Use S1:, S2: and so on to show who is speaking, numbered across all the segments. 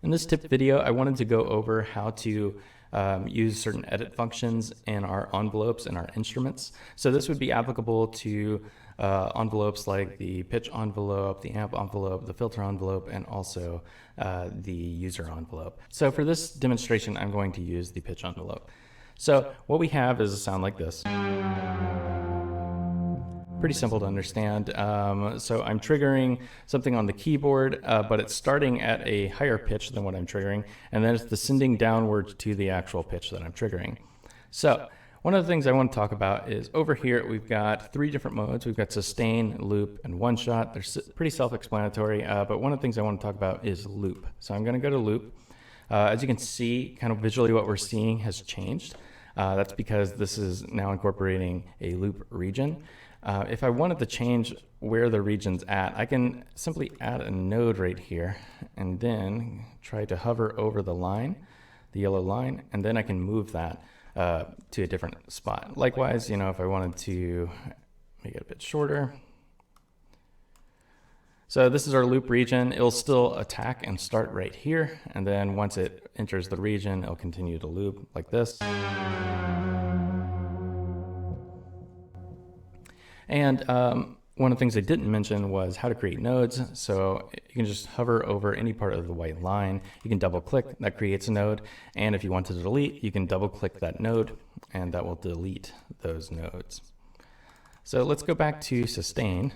S1: In this tip video, I wanted to go over how to use certain edit functions in our envelopes and our instruments. So this would be applicable to envelopes like the pitch envelope, the amp envelope, the filter envelope, and also the user envelope. So for this demonstration, I'm going to use the pitch envelope. So what we have is a sound like this. Pretty simple to understand. So I'm triggering something on the keyboard, but it's starting at a higher pitch than what I'm triggering, and then it's descending downwards to the actual pitch that I'm triggering. So one of the things I want to talk about is over here we've got three different modes. We've got sustain, loop, and one shot. They're pretty self-explanatory, but one of the things I want to talk about is loop. So I'm going to go to loop. As you can see, kind of visually what we're seeing has changed. That's because this is now incorporating a loop region. If I wanted to change where the region's at, I can simply add a node right here and then try to hover over the line, the yellow line, and then I can move that to a different spot. Likewise, if I wanted to make it a bit shorter. So this is our loop region. It'll still attack and start right here, and then once it enters the region, it'll continue to loop like this. And one of the things I didn't mention was how to create nodes. So you can just hover over any part of the white line. You can double click, that creates a node. And if you want to delete, you can double click that node and that will delete those nodes. So let's go back to sustain.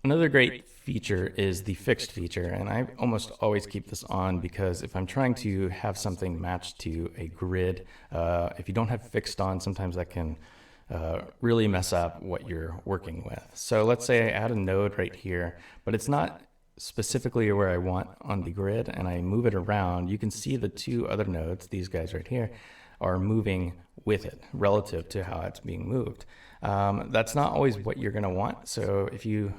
S1: Another great feature is the fixed feature, and I almost always keep this on because if I'm trying to have something matched to a grid, if you don't have fixed on, sometimes that can really mess up what you're working with. So let's say I add a node right here, but it's not specifically where I want on the grid, and I move it around. You can see the two other nodes, these guys right here, are moving with it relative to how it's being moved. That's not always what you're going to want. So if you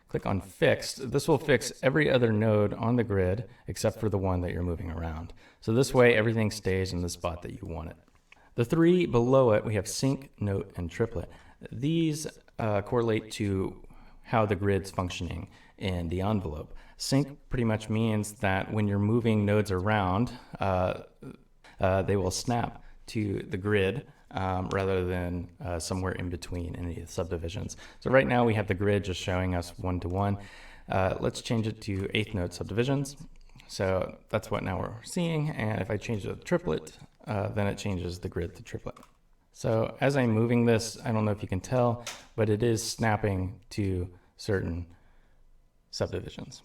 S1: click on fixed, this will fix every other node on the grid except for the one that you're moving around. So this way everything stays in the spot that you want it. The three below it, we have sync, note, and triplet. These correlate to how the grid's functioning in the envelope. Sync pretty much means that when you're moving nodes around, they will snap to the grid rather than somewhere in between any subdivisions. So right now we have the grid just showing us 1 to 1. Let's change it to eighth node subdivisions. So that's what now we're seeing. And if I change it to triplet, then it changes the grid to triplet. So as I'm moving this, I don't know if you can tell, but it is snapping to certain subdivisions.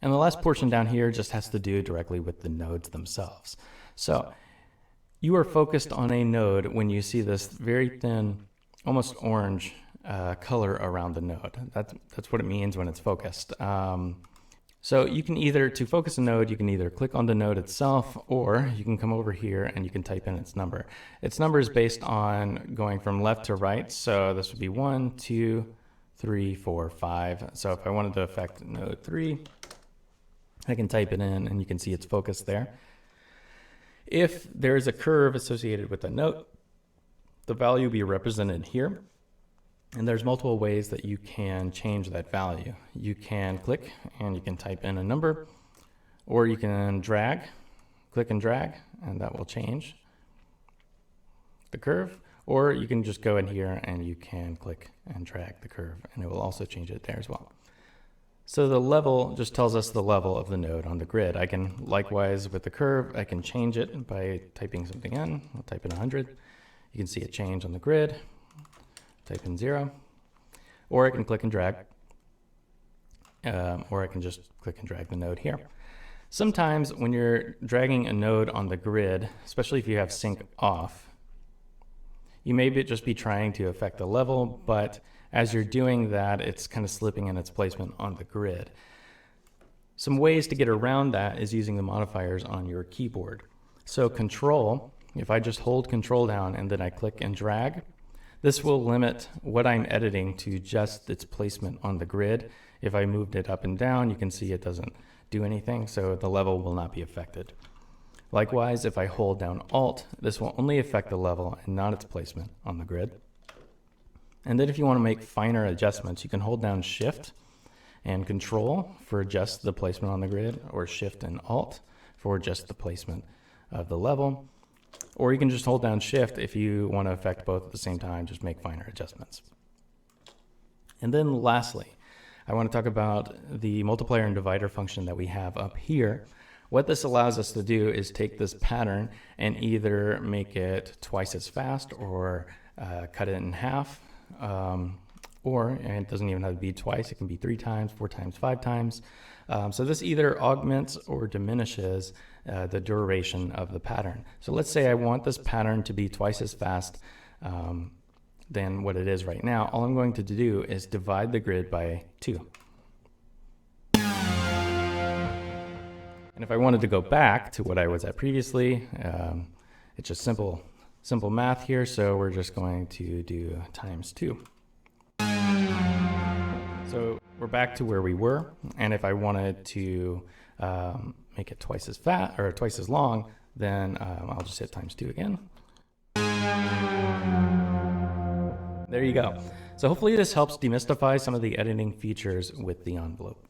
S1: And the last portion down here just has to do directly with the nodes themselves. So you are focused on a node when you see this very thin, almost orange color around the node. That's what it means when it's focused. So you can to focus a node, you can either click on the node itself, or you can come over here and you can type in its number. Its number is based on going from left to right. So this would be 1, 2, 3, 4, 5. So if I wanted to affect node 3, I can type it in and you can see it's focused there. If there is a curve associated with a node, the value will be represented here. And there's multiple ways that you can change that value. You can click and you can type in a number, or you can click and drag, and that will change the curve. Or you can just go in here and you can click and drag the curve, and it will also change it there as well. So the level just tells us the level of the node on the grid. I can, likewise with the curve, I can change it by typing something in. I'll type in 100. You can see it change on the grid. Type in 0, or I can click and drag, or I can just click and drag the node here. Sometimes when you're dragging a node on the grid, especially if you have sync off, you may just be trying to affect the level, but as you're doing that, it's kind of slipping in its placement on the grid. Some ways to get around that is using the modifiers on your keyboard. So control, if I just hold control down and then I click and drag, this will limit what I'm editing to just its placement on the grid. If I moved it up and down, you can see it doesn't do anything, so the level will not be affected. Likewise, if I hold down Alt, this will only affect the level and not its placement on the grid. And then if you want to make finer adjustments, you can hold down Shift and Control for just the placement on the grid, or Shift and Alt for just the placement of the level. Or you can just hold down Shift if you want to affect both at the same time, just make finer adjustments. And then lastly, I want to talk about the multiplier and divider function that we have up here. What this allows us to do is take this pattern and either make it twice as fast or cut it in half, and it doesn't even have to be twice, it can be 3 times, 4 times, 5 times. So this either augments or diminishes the duration of the pattern. So let's say I want this pattern to be twice as fast than what it is right now. All I'm going to do is divide the grid by 2. And if I wanted to go back to what I was at previously, it's just simple math here. So we're just going to do times 2. So we're back to where we were. And if I wanted to make it twice as fast or twice as long, then I'll just hit times 2 again. There you go. So hopefully this helps demystify some of the editing features with the envelope.